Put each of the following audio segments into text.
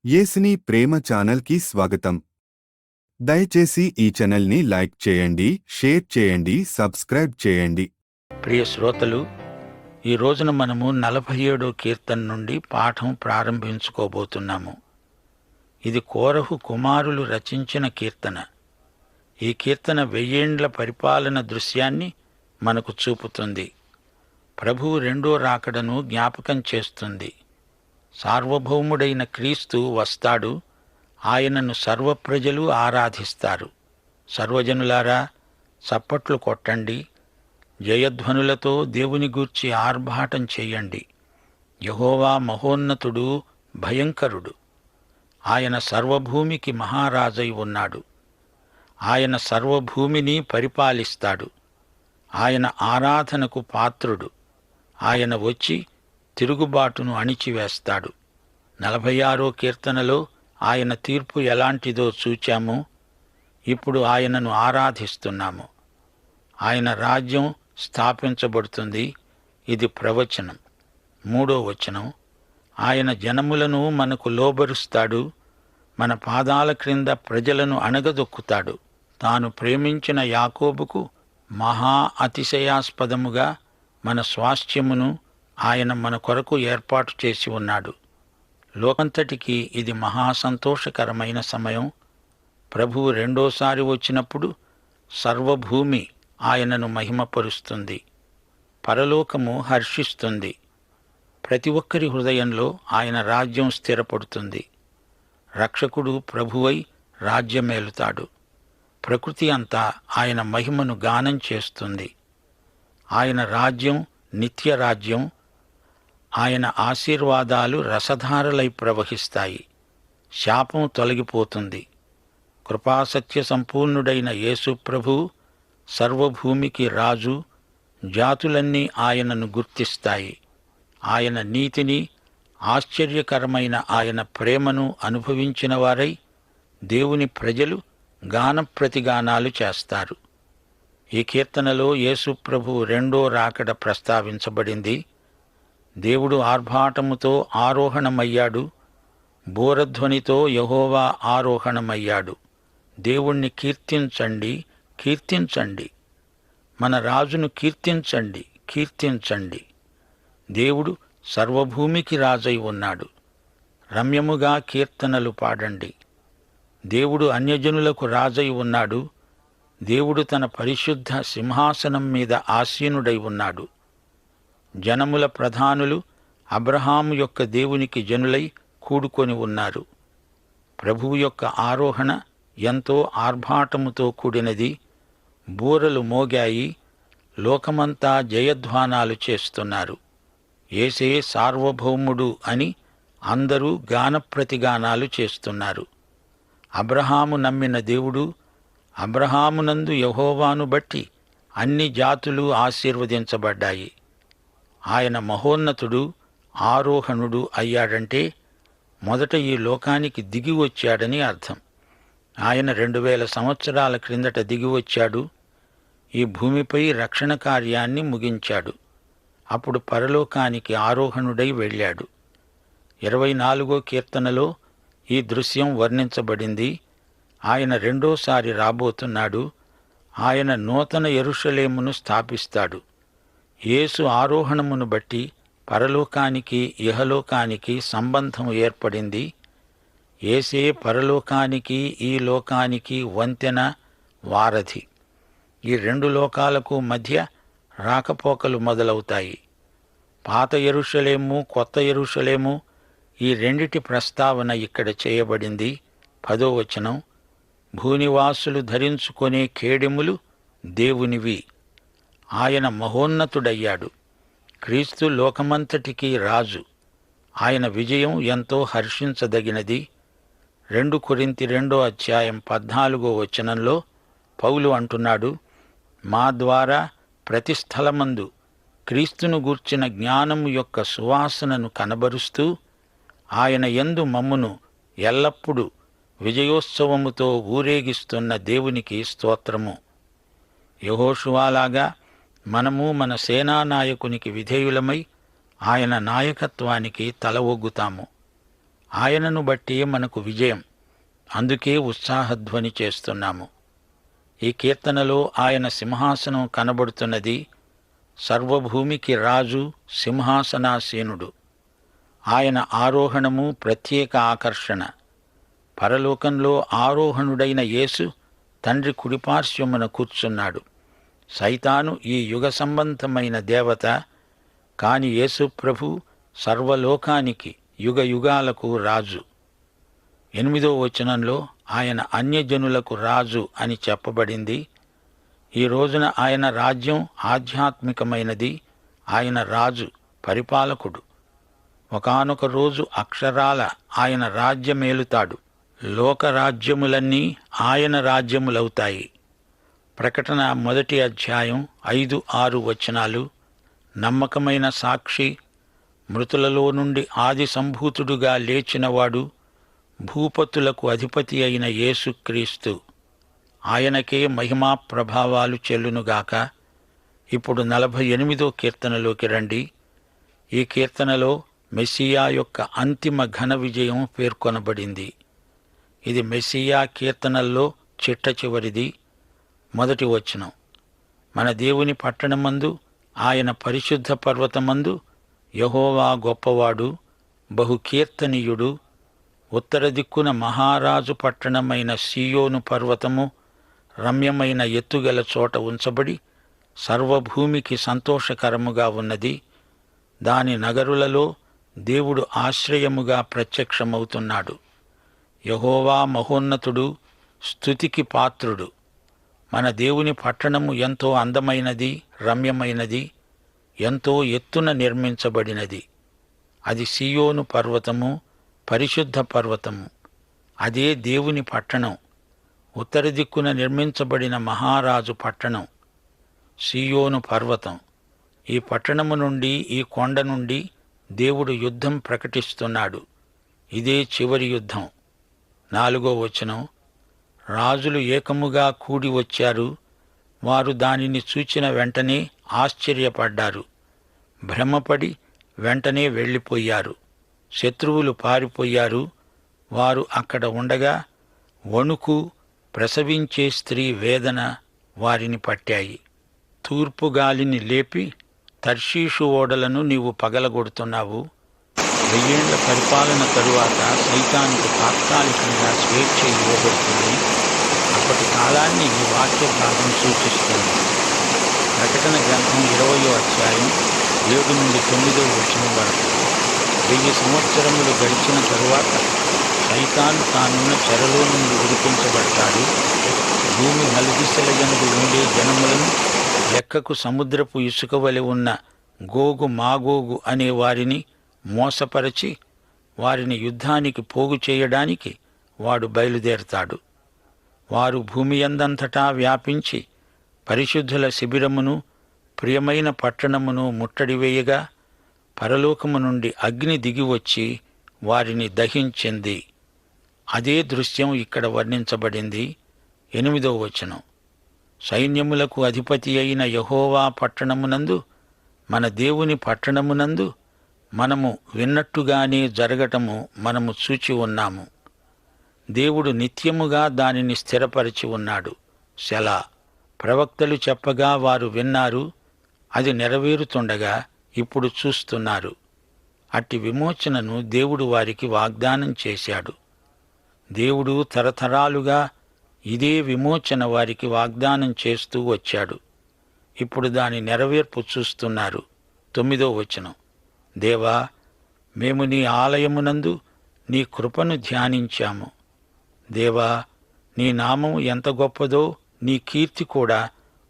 యేసుని ప్రేమ ఛానల్కి స్వాగతం. దయచేసి ఈ ఛానల్ని లైక్ చేయండి, షేర్ చేయండి, సబ్స్క్రైబ్ చేయండి. ప్రియ శ్రోతలు, ఈ రోజున మనము 47వ కీర్తన నుండి పాఠం ప్రారంభించుకోబోతున్నాము. ఇది కోరహు కుమారులు రచించిన కీర్తన. ఈ కీర్తన 1000 ఏండ్ల పరిపాలన దృశ్యాన్ని మనకు చూపుతుంది. ప్రభువు రెండో రాకడను జ్ఞాపకం చేస్తుంది. సార్వభౌముడైన క్రీస్తు వస్తాడు. ఆయనను సర్వప్రజలు ఆరాధిస్తారు. సర్వజనులారా, చప్పట్లు కొట్టండి, జయధ్వనులతో దేవుని గూర్చి ఆర్భాటం చెయ్యండి. యెహోవా మహోన్నతుడు, భయంకరుడు. ఆయన సర్వభూమికి మహారాజై ఉన్నాడు. ఆయన సర్వభూమిని పరిపాలిస్తాడు. ఆయన ఆరాధనకు పాత్రుడు. ఆయన వచ్చి తిరుగుబాటును అణిచివేస్తాడు. 46వ కీర్తనలో ఆయన తీర్పు ఎలాంటిదో చూచాము. ఇప్పుడు ఆయనను ఆరాధిస్తున్నాము. ఆయన రాజ్యం స్థాపించబడుతుంది. ఇది ప్రవచనం. 3వ వచనం, ఆయన జనములను మనకు లోబరుస్తాడు. మన పాదాల క్రింద ప్రజలను అణగదొక్కుతాడు. తాను ప్రేమించిన యాకోబుకు మహా అతిశయాస్పదముగా మన స్వాస్థ్యమును ఆయన మన కొరకు ఏర్పాటు చేసి ఉన్నాడు. లోకంతటికి ఇది మహాసంతోషకరమైన సమయం. ప్రభువు రెండోసారి వచ్చినప్పుడు సర్వభూమి ఆయనను మహిమపరుస్తుంది. పరలోకము హర్షిస్తుంది. ప్రతి ఒక్కరి హృదయంలో ఆయన రాజ్యం స్థిరపడుతుంది. రక్షకుడు ప్రభువై రాజ్యమేలుతాడు. ప్రకృతి అంతా ఆయన మహిమను గానం చేస్తుంది. ఆయన రాజ్యం నిత్య రాజ్యం. ఆయన ఆశీర్వాదాలు రసధారలై ప్రవహిస్తాయి. శాపం తొలగిపోతుంది. కృపాసత్య సంపూర్ణుడైన యేసు ప్రభువు సర్వభూమికి రాజు. జాతులన్నీ ఆయనను గుర్తిస్తాయి. ఆయన నీతిని, ఆశ్చర్యకరమైన ఆయన ప్రేమను అనుభవించిన వారై దేవుని ప్రజలు గానప్రతిగానాలు చేస్తారు. ఈ కీర్తనలో యేసు ప్రభువు రెండో రాకడ ప్రస్తావించబడింది. దేవుడు ఆర్భాటముతో ఆరోహణమయ్యాడు. బూరధ్వనితో యెహోవా ఆరోహణమయ్యాడు. దేవుణ్ణి కీర్తించండి, కీర్తించండి. మన రాజును కీర్తించండి, కీర్తించండి. దేవుడు సర్వభూమికి రాజై ఉన్నాడు. రమ్యముగా కీర్తనలు పాడండి. దేవుడు అన్యజనులకు రాజై ఉన్నాడు. దేవుడు తన పరిశుద్ధ సింహాసనం మీద ఆసీనుడై ఉన్నాడు. జనముల ప్రధానులు అబ్రహాము యొక్క దేవునికి జనులై కూడుకొని ఉన్నారు. ప్రభువు యొక్క ఆరోహణ ఎంతో ఆర్భాటముతో కూడినది. బూరలు మోగాయి. లోకమంతా జయధ్వానాలు చేస్తున్నారు. యేసే సార్వభౌముడు అని అందరూ గానప్రతిగానాలు చేస్తున్నారు. అబ్రహాము నమ్మిన దేవుడు, అబ్రహామునందు యెహోవాను బట్టి అన్ని జాతులు ఆశీర్వదించబడ్డాయి. ఆయన మహోన్నతుడు, ఆరోహణుడు అయ్యాడంటే మొదట ఈ లోకానికి దిగి వచ్చాడని అర్థం. ఆయన 2000 సంవత్సరాల క్రిందట దిగివచ్చాడు. ఈ భూమిపై రక్షణ కార్యాన్ని ముగించాడు. అప్పుడు పరలోకానికి ఆరోహణుడై వెళ్ళాడు. 24వ కీర్తనలో ఈ దృశ్యం వర్ణించబడింది. ఆయన రెండోసారి రాబోతున్నాడు. ఆయన నూతన యెరూషలేమును స్థాపిస్తాడు. యేసు ఆరోహణమును బట్టి పరలోకానికి, ఇహలోకానికి సంబంధం ఏర్పడింది. యేసే పరలోకానికి, ఈ లోకానికి వంతెన, వారధి. ఈ రెండు లోకాలకు మధ్య రాకపోకలు మొదలవుతాయి. పాత యెరూషలేము, కొత్త యెరూషలేము, ఈ రెండిటి ప్రస్తావన ఇక్కడ చేయబడింది. 10వ వచనం, భూనివాసులు ధరించుకొనే కేడెములు దేవునివి. ఆయన మహోన్నతుడయ్యాడు. క్రీస్తు లోకమంతటికీ రాజు. ఆయన విజయం ఎంతో హర్షించదగినది. 2 కొరింథీ 2:14 వచనంలో పౌలు అంటున్నాడు, మా ద్వారా ప్రతి స్థలమందు క్రీస్తును గూర్చిన జ్ఞానము యొక్క సువాసనను కనబరుస్తూ ఆయన యందు మమ్మును ఎల్లప్పుడూ విజయోత్సవముతో ఊరేగిస్తున్న దేవునికి స్తోత్రము. యెహోషువలాగా మనము మన సేనానాయకునికి విధేయులమై ఆయన నాయకత్వానికి తల ఒగ్గుతాము. ఆయనను బట్టే మనకు విజయం. అందుకే ఉత్సాహధ్వని చేస్తున్నాము. ఈ కీర్తనలో ఆయన సింహాసనం కనబడుతున్నది. సర్వభూమికి రాజు, సింహాసనాసీనుడు. ఆయన ఆరోహణము ప్రత్యేక ఆకర్షణ. పరలోకంలో ఆరోహణుడైన యేసు తండ్రి కుడిపార్శ్వమున కూర్చున్నాడు. సైతాను ఈ యుగ సంబంధమైన దేవత, కాని యేసు ప్రభు సర్వలోకానికి యుగయుగాలకు రాజు. 8వ వచనంలో ఆయన అన్యజనులకు రాజు అని చెప్పబడింది. ఈ రోజున ఆయన రాజ్యం ఆధ్యాత్మికమైనది. ఆయన రాజు, పరిపాలకుడు. ఒకానొక రోజు అక్షరాల ఆయన రాజ్యమేలుతాడు. లోకరాజ్యములన్నీ ఆయన రాజ్యములవుతాయి. ప్రకటన 1 అధ్యాయం 5-6 వచనాలు. నమ్మకమైన సాక్షి, మృతులలో నుండి ఆది సంభూతుడుగా లేచినవాడు, భూపతులకు అధిపతి అయిన యేసుక్రీస్తు. ఆయనకే మహిమా ప్రభావాలు చెల్లునుగాక. ఇప్పుడు 48వ కీర్తనలోకి రండి. ఈ కీర్తనలో మెస్సియా యొక్క అంతిమ ఘన విజయం పేర్కొనబడింది. ఇది మెస్సియా కీర్తనల్లో చిట్ట చివరిది. 1 వచనం. మన దేవుని పట్టణమందు, ఆయన పరిశుద్ధ పర్వతమందు యెహోవా గొప్పవాడు, బహుకీర్తనీయుడు. ఉత్తర దిక్కున మహారాజు పట్టణమైన సీయోను పర్వతము రమ్యమైన ఎత్తుగల చోట ఉంచబడి సర్వభూమికి సంతోషకరముగా ఉన్నది. దాని నగరులలో దేవుడు ఆశ్రయముగా ప్రత్యక్షమవుతున్నాడు. యెహోవా మహోన్నతుడు, స్తుతికి పాత్రుడు. మన దేవుని పట్టణము ఎంతో అందమైనది, రమ్యమైనది, ఎంతో ఎత్తున నిర్మించబడినది. అది సీయోను పర్వతము, పరిశుద్ధ పర్వతము. అదే దేవుని పట్టణం. ఉత్తర దిక్కున నిర్మించబడిన మహారాజు పట్టణం సీయోను పర్వతం. ఈ పట్టణము నుండి, ఈ కొండ నుండి దేవుడు యుద్ధం ప్రకటిస్తున్నాడు. ఇదే చివరి యుద్ధం. 4వ వచనం. రాజులు ఏకముగా కూడి వచ్చారు. వారు దానిని చూచిన వెంటనే ఆశ్చర్యపడ్డారు. భ్రమపడి వెంటనే వెళ్ళిపోయారు. శత్రువులు పారిపోయారు. వారు అక్కడ ఉండగా వణుకు, ప్రసవించే స్త్రీ వేదన వారిని పట్టాయి. తూర్పు గాలిని లేపి తర్షీషు ఓడలను నీవు పగలగొడుతున్నావు. 1000 ఏళ్ల పరిపాలన తరువాత సైతానికి తాత్కాలికంగా స్వేచ్ఛ ఇవ్వబడుతుంది. అప్పటి కాలాన్ని ఈ వాక్య భాగం సూచిస్తుంది. ప్రకటన గ్రంథం 20వ అధ్యాయం 7-9 వచనం వరకు. 1000 సంవత్సరములు గడిచిన తరువాత సైతాను తానున్న చెరలో నుండి విడిపించబడతాడు. భూమి నలుదిశల యందు ఉండే జనములను లెక్కకు సముద్రపు ఇసుక వలె ఉన్న గోగు మాగోగు అనే వారిని మోసపరచి వారిని యుద్ధానికి పోగు చేయడానికి వాడు బయలుదేరతాడు. వారు భూమి యందంతటా వ్యాపించి పరిశుద్ధుల శిబిరమును, ప్రియమైన పట్టణమును ముట్టడివేయగా పరలోకము నుండి అగ్ని దిగివచ్చి వారిని దహించింది. అదే దృశ్యం ఇక్కడ వర్ణించబడింది. 8వ వచనం. సైన్యములకు అధిపతి అయిన యెహోవా పట్టణమునందు, మన దేవుని పట్టణమునందు మనము విన్నట్టుగానే జరగటము మనము చూచి ఉన్నాము. దేవుడు నిత్యముగా దానిని స్థిరపరిచి ఉన్నాడు. సెలా. ప్రవక్తలు చెప్పగా వారు విన్నారు. అది నెరవేరుతుండగా ఇప్పుడు చూస్తున్నారు. అట్టి విమోచనను దేవుడు వారికి వాగ్దానం చేశాడు. దేవుడు తరతరాలుగా ఇదే విమోచన వారికి వాగ్దానం చేస్తూ వచ్చాడు. ఇప్పుడు దాని నెరవేర్పు చూస్తున్నారు. 9వ వచనం. దేవా, మేము నీ ఆలయమునందు నీ కృపను ధ్యానించాము. దేవా, నీ నామం ఎంత గొప్పదో, నీ కీర్తి కూడా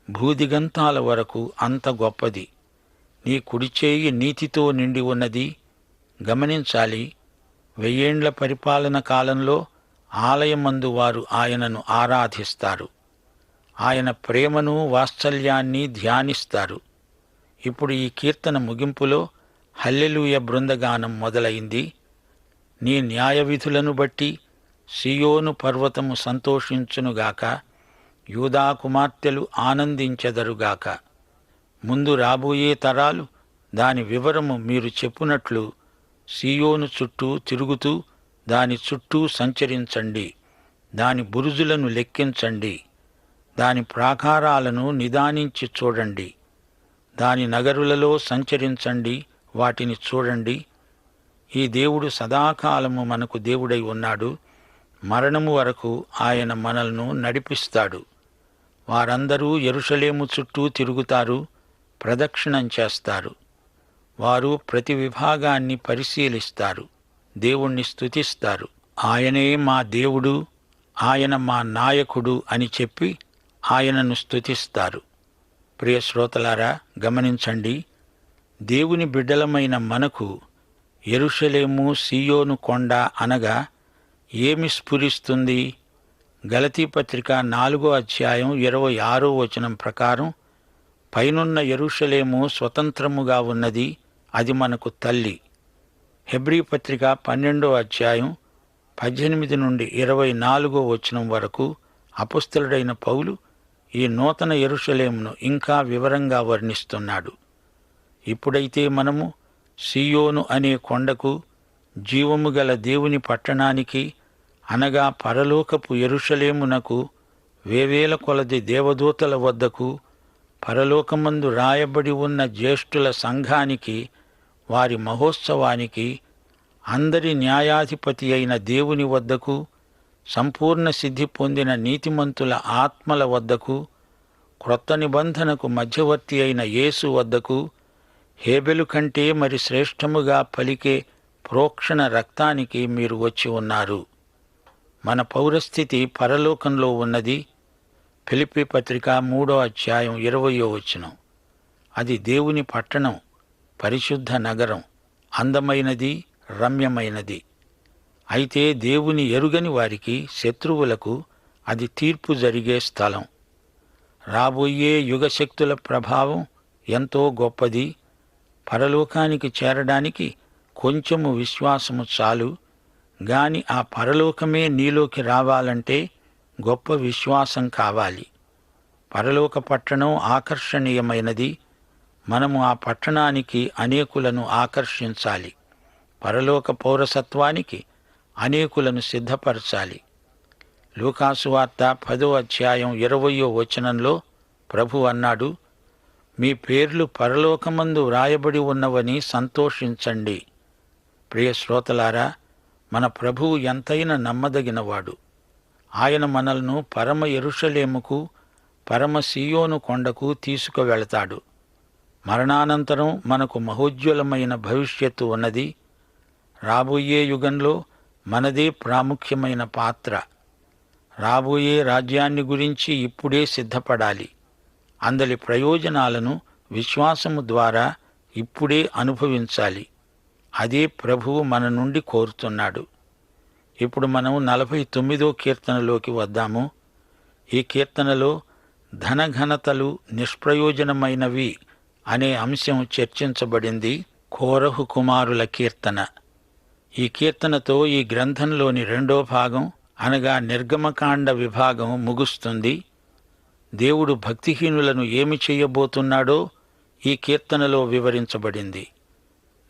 భూదిగంతాల వరకు అంత గొప్పది. నీ కుడిచేయి నీతితో నిండి ఉన్నది. గమనించాలి, 1000 ఏండ్ల పరిపాలన కాలంలో ఆలయమందు వారు ఆయనను ఆరాధిస్తారు. ఆయన ప్రేమను, వాత్సల్యాన్ని ధ్యానిస్తారు. ఇప్పుడు ఈ కీర్తన ముగింపులో హల్లెలూయ బృందగానం మొదలైంది. నీ న్యాయవిధులను బట్టి సీయోను పర్వతము సంతోషించునుగాక, యూదా కుమార్తెలు ఆనందించెదరుగాక. ముందు రాబోయే తరాలు దాని వివరము మీరు చెప్పునట్లు సీయోను చుట్టూ తిరుగుతూ దాని చుట్టూ సంచరించండి, దాని బురుజులను లెక్కించండి, దాని ప్రాకారాలను నిదానించి చూడండి, దాని నగరులలో సంచరించండి, వాటిని చూడండి. ఈ దేవుడు సదాకాలము మనకు దేవుడై ఉన్నాడు. మరణము వరకు ఆయన మనల్ని నడిపిస్తాడు. వారందరూ యెరూషలేము చుట్టూ తిరుగుతారు, ప్రదక్షిణం చేస్తారు. వారు ప్రతి విభాగాన్ని పరిశీలిస్తారు, దేవుణ్ణి స్తుతిస్తారు. ఆయనే మా దేవుడు, ఆయన మా నాయకుడు అని చెప్పి ఆయనను స్తుతిస్తారు. ప్రియ శ్రోతలారా, గమనించండి. దేవుని బిడ్డలమైన మనకు యెరూషలేము, సీయోను కొండ అనగా ఏమి స్ఫురిస్తుంది? గలతీపత్రిక 4వ అధ్యాయం 26వ వచనం ప్రకారం, పైనున్న యెరూషలేము స్వతంత్రముగా ఉన్నది, అది మనకు తల్లి. హెబ్రీ పత్రిక 12వ అధ్యాయం 18 నుండి 24వ వచనం వరకు అపొస్తలుడైన పౌలు ఈ నూతన యెరూషలేమును ఇంకా వివరంగా వర్ణిస్తున్నాడు. ఇప్పుడైతే మనము సీయోను అనే కొండకు, జీవము గల దేవుని పట్టణానికి అనగా పరలోకపు యెరూషలేమునకు, వేవేల కొలది దేవదూతల వద్దకు, పరలోకమందు రాయబడి ఉన్న జ్యేష్ఠుల సంఘానికి, వారి మహోత్సవానికి, అందరి న్యాయాధిపతి అయిన దేవుని వద్దకు, సంపూర్ణ సిద్ధి పొందిన నీతిమంతుల ఆత్మల వద్దకు, క్రొత్త నిబంధనకు మధ్యవర్తి అయిన యేసు వద్దకు, హేబెలు కంటే మరి శ్రేష్టముగా పలికే ప్రోక్షణ రక్తానికి మీరు వచ్చి ఉన్నారు. మన పౌరస్థితి పరలోకంలో ఉన్నది. ఫిలిప్పీ పత్రిక 3వ అధ్యాయం 20వ వచనం. అది దేవుని పట్టణం, పరిశుద్ధ నగరం, అందమైనది, రమ్యమైనది. అయితే దేవుని ఎరుగని వారికి, శత్రువులకు అది తీర్పు జరిగే స్థలం. రాబోయే యుగశక్తుల ప్రభావం ఎంతో గొప్పది. పరలోకానికి చేరడానికి కొంచెము విశ్వాసము చాలు. గాని ఆ పరలోకమే నీలోకి రావాలంటే గొప్ప విశ్వాసం కావాలి. పరలోక పట్టణం ఆకర్షణీయమైనది. మనము ఆ పట్టణానికి అనేకులను ఆకర్షించాలి. పరలోక పౌరసత్వానికి అనేకులను సిద్ధపరచాలి. లూకాసు వార్త 10వ అధ్యాయం 20వ వచనంలో ప్రభు అన్నాడు, మీ పేర్లు పరలోకమందు వ్రాయబడి ఉన్నవని సంతోషించండి. ప్రియ శ్రోతలారా, మన ప్రభువు ఎంతైనా నమ్మదగినవాడు. ఆయన మనల్ని పరమ యెరూషలేముకు, పరమ సీయోను కొండకు తీసుకువెళతాడు. మరణానంతరం మనకు మహోజ్వలమైన భవిష్యత్తు ఉన్నది. రాబోయే యుగంలో మనదే ప్రాముఖ్యమైన పాత్ర. రాబోయే రాజ్యాన్ని గురించి ఇప్పుడే సిద్ధపడాలి. అందలి ప్రయోజనాలను విశ్వాసము ద్వారా ఇప్పుడే అనుభవించాలి. అదే ప్రభువు మన నుండి కోరుతున్నాడు. ఇప్పుడు మనం 49వ కీర్తనలోకి వద్దాము. ఈ కీర్తనలో ధనఘనతలు నిష్ప్రయోజనమైనవి అనే అంశం చర్చించబడింది. కోరహు కుమారుల కీర్తన. ఈ కీర్తనతో ఈ గ్రంథంలోని 2వ భాగం అనగా నిర్గమకాండ విభాగం ముగుస్తుంది. దేవుడు భక్తిహీనులను ఏమి చేయబోతున్నాడో ఈ కీర్తనలో వివరించబడింది.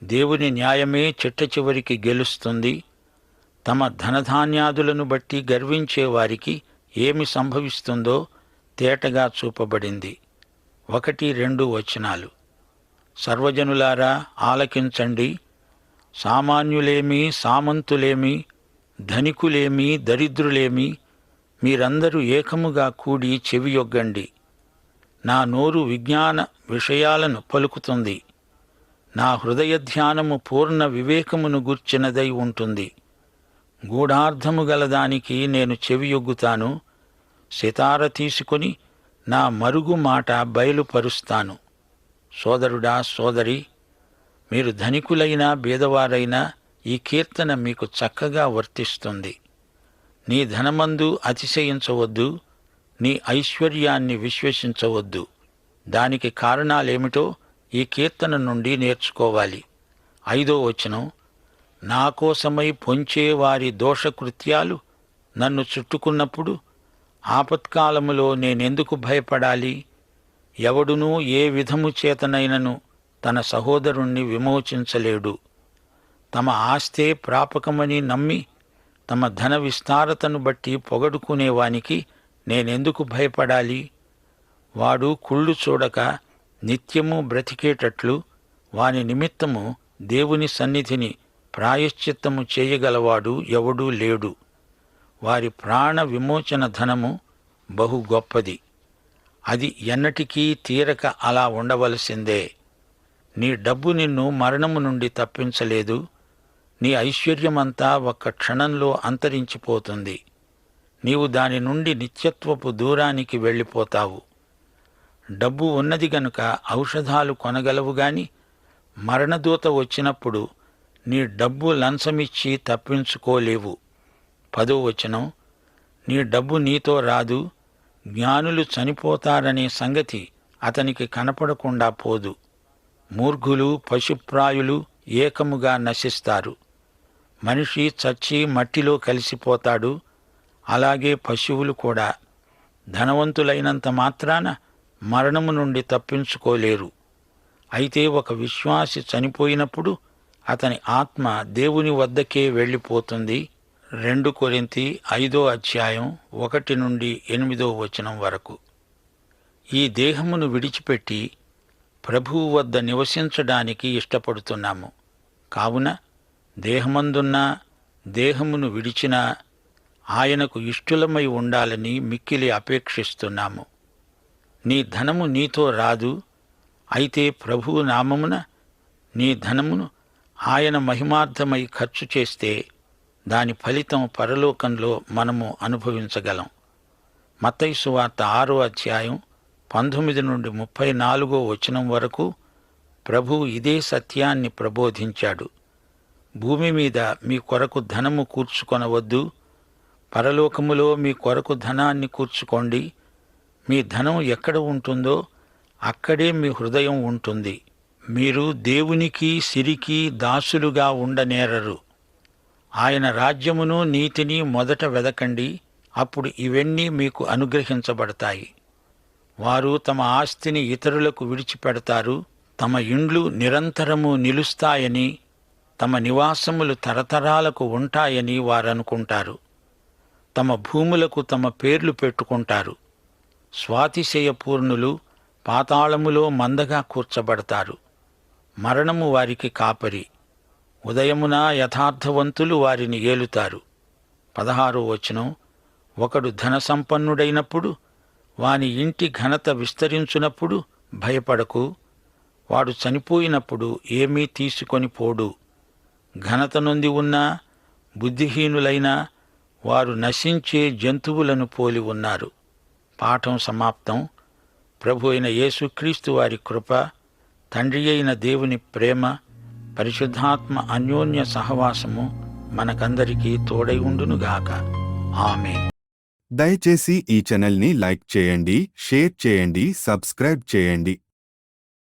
దేవుని న్యాయమే చిట్టచివరికి గెలుస్తుంది. తమ ధనధాన్యాదులను బట్టి గర్వించే వారికి ఏమి సంభవిస్తుందో తేటగా చూపబడింది. 1-2 వచనాలు. సర్వజనులారా ఆలకించండి. సామాన్యులేమి, సామంతులేమి, ధనికులేమి, దరిద్రులేమి, మీరందరూ ఏకముగా కూడి చెవియొగ్గండి. నా నోరు విజ్ఞాన విషయాలను పలుకుతుంది. నా హృదయ ధ్యానము పూర్ణ వివేకమును గూర్చినదై ఉంటుంది. గూఢార్థము గలదానికి నేను చెవియొగ్గుతాను. సితార తీసుకొని నా మరుగు మాట బయలుపరుస్తాను. సోదరుడా, సోదరి, మీరు ధనికులైనా బీదవారైనా ఈ కీర్తన మీకు చక్కగా వర్తిస్తుంది. నీ ధనమందు అతిశయించవద్దు, నీ ఐశ్వర్యాన్ని విశ్వసించవద్దు. దానికి కారణాలేమిటో ఈ కీర్తన నుండి నేర్చుకోవాలి. 5వ వచనం. నా కోసమై పొంచే వారి దోషకృత్యాలు నన్ను చుట్టుకున్నప్పుడు ఆపత్కాలములో నేనెందుకు భయపడాలి? ఎవడునూ ఏ విధము చేతనైనను తన సహోదరుణ్ణి విమోచించలేడు. తమ ఆస్తే ప్రాపకమని నమ్మి తమ ధన విస్తారతను బట్టి పొగడుకునేవానికి నేనెందుకు భయపడాలి? వాడు కుళ్ళు చూడక నిత్యము బ్రతికేటట్లు వాని నిమిత్తము దేవుని సన్నిధిని ప్రాయశ్చిత్తము చేయగలవాడు ఎవడూ లేడు. వారి ప్రాణ విమోచన ధనము బహు గొప్పది. అది ఎన్నటికీ తీరక అలా ఉండవలసిందే. నీ డబ్బు నిన్ను మరణము నుండి తప్పించలేదు. నీ ఐశ్వర్యమంతా ఒక్క క్షణంలో అంతరించిపోతుంది. నీవు దాని నుండి నిత్యత్వపు దూరానికి వెళ్ళిపోతావు. డబ్బు ఉన్నది గనుక ఔషధాలు కొనగలవు గాని మరణదూత వచ్చినప్పుడు నీ డబ్బు లంచమిచ్చి తప్పించుకోలేవు. 10వ వచనం, నీ డబ్బు నీతో రాదు. జ్ఞానులు చనిపోతారనే సంగతి అతనికి కనపడకుండా పోదు. మూర్ఖులు పశుప్రాయులు ఏకముగా నశిస్తారు. మనిషి చచ్చి మట్టిలో కలిసిపోతాడు. అలాగే పశువులు కూడా. ధనవంతులైనంత మాత్రాన మరణము నుండి తప్పించుకోలేరు. అయితే ఒక విశ్వాసి చనిపోయినప్పుడు అతని ఆత్మ దేవుని వద్దకే వెళ్ళిపోతుంది. 2 కొరింథీ 5వ అధ్యాయం 1 నుండి 8వ వచనం వరకు. ఈ దేహమును విడిచిపెట్టి ప్రభువు వద్ద నివసించడానికి ఇష్టపడుతున్నాము. కావున దేహమందున్నా దేహమును విడిచినా ఆయనకు ఇష్టులమై ఉండాలని మిక్కిలి అపేక్షిస్తున్నాము. నీ ధనము నీతో రాదు. అయితే ప్రభువు నామమున నీ ధనమును ఆయన మహిమార్థమై ఖర్చు చేస్తే దాని ఫలితం పరలోకంలో మనము అనుభవించగలం. మత్తయి సువార్త 6వ అధ్యాయం 19 నుండి 34వ వచనం వరకు ప్రభువు ఇదే సత్యాన్ని ప్రబోధించాడు. భూమి మీద మీ కొరకు ధనము కూర్చుకొనవద్దు, పరలోకములో మీ కొరకు ధనాన్ని కూర్చుకోండి. మీ ధనం ఎక్కడ ఉంటుందో అక్కడే మీ హృదయం ఉంటుంది. మీరు దేవునికి సిరికి దాసులుగా ఉండనేరరు. ఆయన రాజ్యమును నీతిని మొదట వెదకండి, అప్పుడు ఇవన్నీ మీకు అనుగ్రహించబడతాయి. వారు తమ ఆస్తిని ఇతరులకు విడిచిపెడతారు. తమ ఇండ్లు నిరంతరము నిలుస్తాయని, తమ నివాసములు తరతరాలకు ఉంటాయని వారనుకుంటారు. తమ భూములకు తమ పేర్లు పెట్టుకుంటారు. స్వాతిశయపూర్ణులు పాతాళములో మందగా కూర్చబడతారు. మరణము వారికి కాపరి. ఉదయమున యథార్థవంతులు వారిని ఏలుతారు. 16వ వచనం, ఒకడు ధనసంపన్నుడైనప్పుడు వాని ఇంటి ఘనత విస్తరించునప్పుడు భయపడకు. వాడు చనిపోయినప్పుడు ఏమీ తీసుకొని పోడు. ఘనత నొంది ఉన్నా బుద్ధిహీనులైనా వారు నశించే జంతువులను పోలి ఉన్నారు. పాఠం సమాప్తం. ప్రభు అయిన యేసుక్రీస్తు వారి కృప, తండ్రి అయిన దేవుని ప్రేమ, పరిశుద్ధాత్మ అన్యోన్య సహవాసము మనకందరికీ తోడై ఉండునుగాక. ఆమేన్. దయచేసి ఈ ఛానల్ని లైక్ చేయండి, షేర్ చేయండి, సబ్స్క్రైబ్ చేయండి.